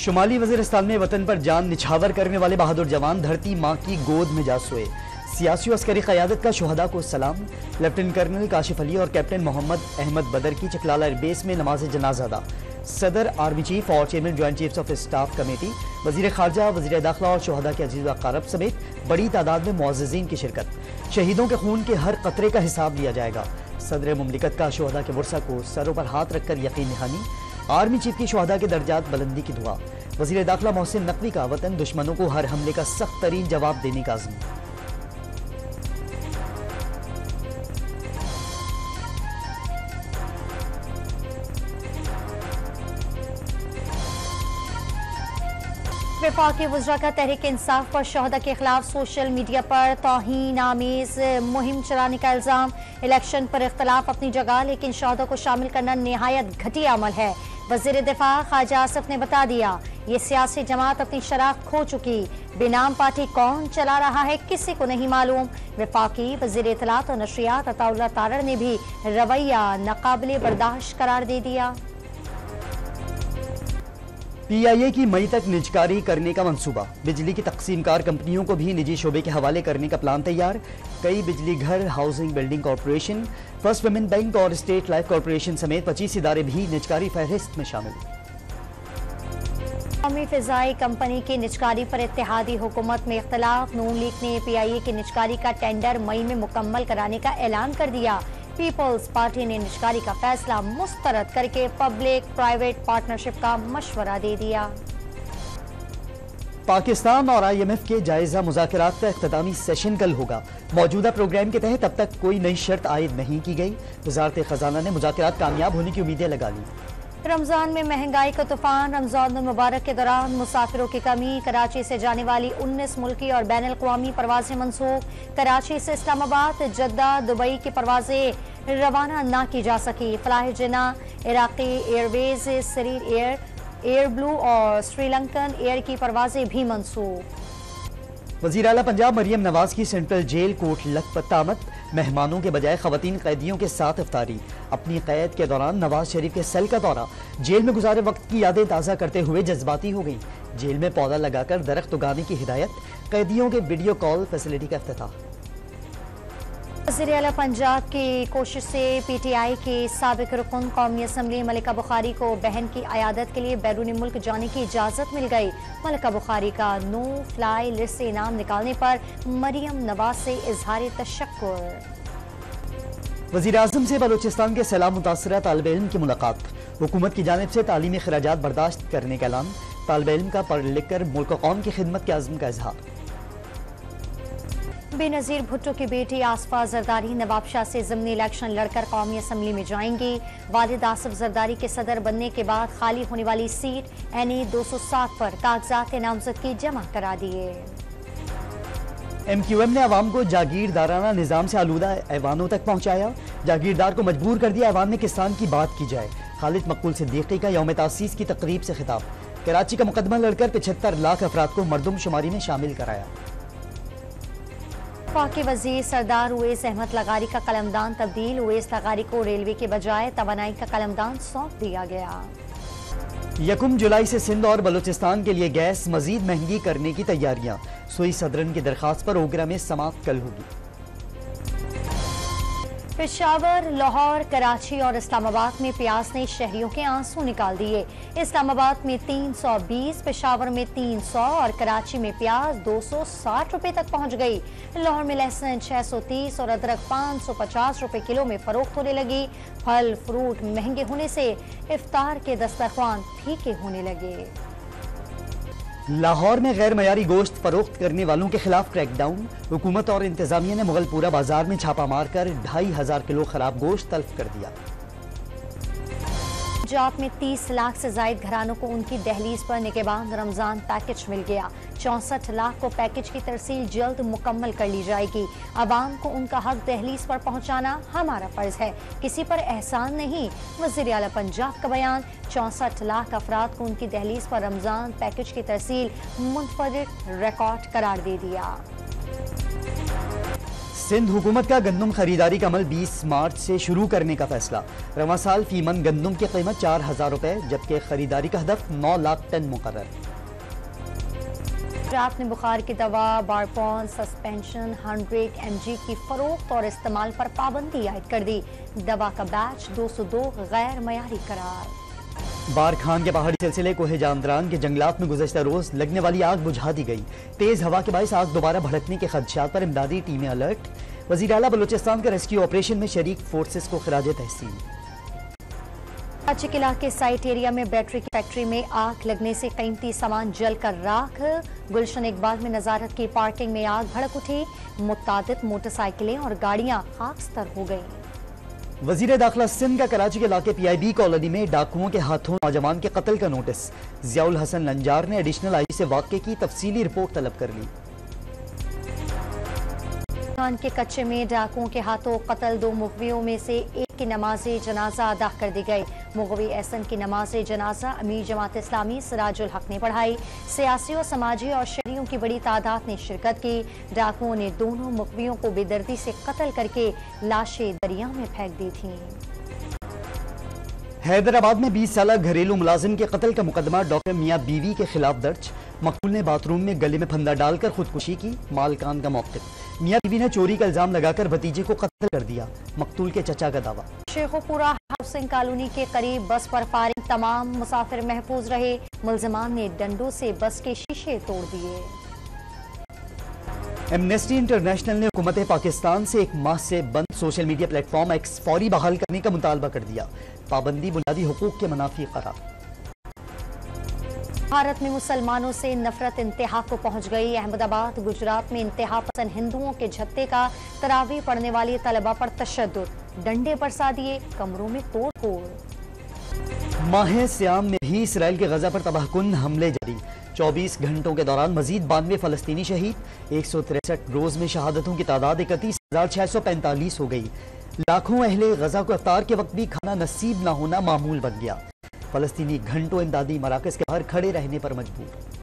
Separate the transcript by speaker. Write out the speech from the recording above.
Speaker 1: शुमाली वज़ीरिस्तान में वतन पर जान निछावर करने वाले बहादुर जवान धरती माँ की गोद में जा सोए। सियासी और अस्करी क़यादत का शुहदा को सलाम। लेफ्टिनेंट कर्नल काशिफ अली और कैप्टन मोहम्मद अहमद बदर की चकलाला एयरबेस में नमाज जनाजा अदा। सदर आर्मी चीफ और chairman joint chiefs of staff committee, वज़ीर खारजा, वज़ीर दाखिला और शुहदा के अजीज़ व अक़ारब समेत बड़ी तादाद में मुअज़्ज़िज़ीन की शिरकत। शहीदों के खून के हर कतरे का हिसाब लिया जाएगा। सदर मुमलिकत का शुहदा के वर्सा को सरों पर हाथ रखकर यकीन दहानी। आर्मी चीफ की शुहदा के दर्जात बुलंदी की दुआ। वज़ीर दाखिला मोहसिन नकवी का वतन दुश्मनों को हर हमले का सख्त तरीन जवाब देने का अज़्म।
Speaker 2: वफाकी वज़रा का तहरीक इंसाफ पर शहदा के खिलाफ सोशल मीडिया पर तौहीन आमेज मुहिम चलाने का इल्ज़ाम। इलेक्शन पर इख्तलाफ अपनी जगह, लेकिन शहदा को शामिल करना निहायत घटिया अमल है। वज़ीर दिफा ख्वाजा आसिफ ने बता दिया, ये सियासी जमात अपनी शराख्त खो चुकी। बेनाम पार्टी कौन चला रहा है किसी को नहीं मालूम। वफाकी वज़ीर इत्तलात और नशरियात अताउल्लाह तारड़ ने भी रवैया नाकाबिले बर्दाश्त करार दे दिया।
Speaker 1: PIA की मई तक निजकारी करने का मंसूबा। बिजली की तकसीमकार कंपनियों को भी निजी शोबे के हवाले करने का प्लान तैयार। कई बिजली घर, housing building corporation, first women bank और स्टेट लाइफ कॉरपोरेशन समेत 25 इदारे भी निजकारी फहरिस्त में शामिल।
Speaker 2: कौमी फ़िज़ाई कंपनी की निजकारी पर इत्तेहादी हुकूमत में इख्तलाफ। नून लीग ने PIA की निजकारी का टेंडर मई में मुकम्मल कराने का ऐलान कर दिया। पीपल्स पार्टी ने निजकारी का फैसला मुस्तरद करके पब्लिक प्राइवेट पार्टनरशिप का मशवरा दे दिया।
Speaker 1: पाकिस्तान और IMF के जायजा मुज़ाकरात का इख्तितामी सेशन कल होगा। मौजूदा प्रोग्राम के तहत अब तक कोई नई शर्त आयद नहीं की गई। वज़ारत ख़जाना ने मुज़ाकरात कामयाब होने की उम्मीदें लगा ली।
Speaker 2: रमजान में महंगाई का तूफान। रमजान मुबारक के दौरान मुसाफिरों की कमी। कराची से जाने वाली 19 मुल्की और बैन अल-अक़वामी परवाजें मनसूख। कराची से इस्लामाबाद, जद्दा, दुबई की परवाजें रवाना ना की जा सकी। फ्लाह जिना, इराक़ी एयरवेज, सरीर एयर ब्लू और श्रीलंकन एयर की परवाजें भी मनसूख।
Speaker 1: वज़ीर आला पंजाब मरियम नवाज की सेंट्रल जेल कोट लखपत आमद। मेहमानों के बजाय खवातीन कैदियों के साथ इफ्तारी। अपनी कैद के दौरान नवाज शरीफ के सेल का दौरा। जेल में गुजारे वक्त की यादें ताज़ा करते हुए जज्बाती हो गई। जेल में पौधा लगाकर दरख्त उगाने की हिदायत। कैदियों के वीडियो कॉल फैसिलिटी का इफ्तिताह।
Speaker 2: वज़ीर आला पंजाब की कोशिश से PTI के साबिक रुकन कौमी असम्बली मलिका बुखारी को बहन की अयादत के लिए बैरून मुल्क जाने की इजाज़त मिल गई। मलिका बुखारी का नो फ्लाई लिस्ट से इनाम निकालने पर मरियम नवाज से इजहार तशक्कुर।
Speaker 1: वज़ीर आज़म से बलूचिस्तान के सैलाब मुतासरा तालिब इल्म की मुलाकात। हुकूमत की जानिब से तालीमी खराजात बर्दाश्त करने का ऐलान। तालिब इल्म का पढ़ लिख कर मुल्क कौम की खिदमत के अज़्म का इजहार।
Speaker 2: बेनज़ीर भुट्टो की बेटी आसफा जरदारी नवाबशाह से ज़िमनी इलेक्शन लड़कर कौमी असम्बली में जाएंगी। वालिद आसिफ जरदारी के सदर बनने के बाद खाली होने वाली सीट NE 207 पर कागजात नामजदगी जमा करा दिए।
Speaker 1: MQM ने अवाम को जागीरदाराना निज़ाम से आलूदा ऐवानों तक पहुँचाया। जागीरदार को मजबूर कर दिया ऐवान में किसान की बात की जाए। खालिद मकबूल सिद्दीकी का यौम तासीस की तकरीब से खिताब। कराची का मुकदमा लड़कर 75 लाख अफराद को मरदमशुमारी में शामिल कराया।
Speaker 2: वफाकी वज़ीर सरदार उवैस अहमद लगारी का कलमदान तब्दील। उवैस लगारी को रेलवे के बजाय तवानाई का कलमदान सौंप दिया गया।
Speaker 1: 1 जुलाई से सिंध और बलूचिस्तान के लिए गैस मजीद महंगी करने की तैयारियां। सुई सदरन की दरखास्त पर ओगरा में समाअत कल होगी।
Speaker 2: पेशावर, लाहौर, कराची और इस्लामाबाद में प्याज ने शहरियों के आंसू निकाल दिए। इस्लामाबाद में 320, पेशावर में 300 और कराची में प्याज 260 रुपए तक पहुंच गई। लाहौर में लहसुन 630 और अदरक 550 रुपए किलो में फरोख्त होने लगी। फल फ्रूट महंगे होने से इफ्तार के दस्तरख्वान फीके होने लगे।
Speaker 1: लाहौर में गैर मयारी गोश्त फरोख्त करने वालों के खिलाफ क्रैकडाउन। हुकूमत और इंतजामिया ने मुगलपुरा बाजार में छापा मारकर 2500 किलो खराब गोश्त तल्फ कर दिया।
Speaker 2: पंजाब में 30 लाख से जायद घरानों को उनकी दहलीज पर निगहबान रमजान पैकेज मिल गया। 64 लाख को पैकेज की तरसील जल्द मुकम्मल कर ली जाएगी। आवाम को उनका हक दहलीज पर पहुंचाना हमारा फर्ज है, किसी पर एहसान नहीं। वज़ीर आला पंजाब का बयान। 64 लाख अफराद को उनकी दहलीज पर रमजान पैकेज की तरसील मुनफरिद रिकॉर्ड करार दे दिया।
Speaker 1: सिंध हुकूमत का गंदम खरीदारी का अमल 20 मार्च से शुरू करने का फैसला। रवां साल फी मन गंदम की कीमत 4,000 रुपए, जबकि खरीदारी का हदफ 9 लाख टन मुकर्रर।
Speaker 2: गुजरात ने बुखार की दवा बारपॉन सस्पेंशन 100 mg की फरोख्त और इस्तेमाल पर पाबंदी आयद कर दी। दवा का बैच 202 गैर मयारी करार।
Speaker 1: बार खान के पहाड़ी सिलसिले कोहे जामदरान के जंगलात में गुज़श्ता रोज लगने वाली आग बुझा दी गई। तेज हवा के बायस आग दोबारा भड़कने के खदशात पर इमदादी टीमें अलर्ट। वज़ीर आला बलूचिस्तान के रेस्क्यू ऑपरेशन में शरीक फोर्सेस को खिराज तहसीन।
Speaker 2: कराची के इलाके साइट एरिया में बैटरी की फैक्ट्री में आग लगने से कीमती सामान जलकर राख। गुलशन इकबाल में नजारत की पार्किंग में आग भड़क उठी। मुतादिद मोटरसाइकिलें और गाड़ियां खाकस्तर हो गईं।
Speaker 1: वजीर दाखिला सिंध का कराची के इलाके PIB कॉलोनी में डाकुओं के हाथों नौजवान के कत्ल का नोटिस। जियाउल हसन लंजार ने एडिशनल IG से वाक़े की तफसीली रिपोर्ट तलब कर ली।
Speaker 2: के कच्चे में डाकुओं के हाथों कत्ल 2 मुगवियों में से एक की नमाज जनाजा अदा कर दी गई। मुगवी एहसन की नमाज जनाजा अमीर जमात इस्लामी सिराजुल हक ने पढ़ाई। सियासी और समाजी और शहरियों की बड़ी तादाद ने शिरकत की। डाकुओं ने दोनों मुगवियों को बेदर्दी से कत्ल करके लाशें दरिया में फेंक दी थीं।
Speaker 1: हैदराबाद में 20 साल घरेलू मुलाजिम के कत्ल का मुकदमा डॉक्टर मियां बीवी के खिलाफ दर्ज। मकतूल ने बाथरूम में गले में फंदा डालकर खुदकुशी की। मालकान का मौक़िफ़। मियां बीवी ने चोरी का इल्जाम लगाकर भतीजे को कत्ल कर दिया। मकतूल के चचा का दावा।
Speaker 2: शेखोपुरा हाउसिंग कॉलोनी के करीब बस पर फायरिंग, तमाम मुसाफिर महफूज रहे। मुल्जिमान ने डंडों से बस के शीशे तोड़ दिए।
Speaker 1: एमनेस्टी इंटरनेशनल ने हुकूमत पाकिस्तान से 1 माह से बंद सोशल मीडिया प्लेटफॉर्म X फौरी बहाल करने का मुतालबा कर दिया। पाबंदी बुनियादी हुकूक के मुनाफी करार।
Speaker 2: भारत में मुसलमानों से नफरत इंतहा को पहुंच गई। अहमदाबाद गुजरात में इंतहा पसंद हिंदुओं के झत्ते का तरावी पढ़ने वाली तलबा पर तशद्दुद, डंडे बरसा दिए, कमरों में तोड़ फोड़।
Speaker 1: माह सियाम में भी इसराइल के गजा पर तबाहकुन हमले जारी। 24 घंटों के दौरान मजीद 92 फलस्तीनी शहीद। 163 रोज में शहादतों की तादाद 31,645 हो गई। लाखों अहले गजा को इफ्तार के वक्त भी खाना नसीब न होना मामूल बन गया। फलस्तीनी घंटों इमदादी मराकज के बाहर खड़े रहने पर मजबूर।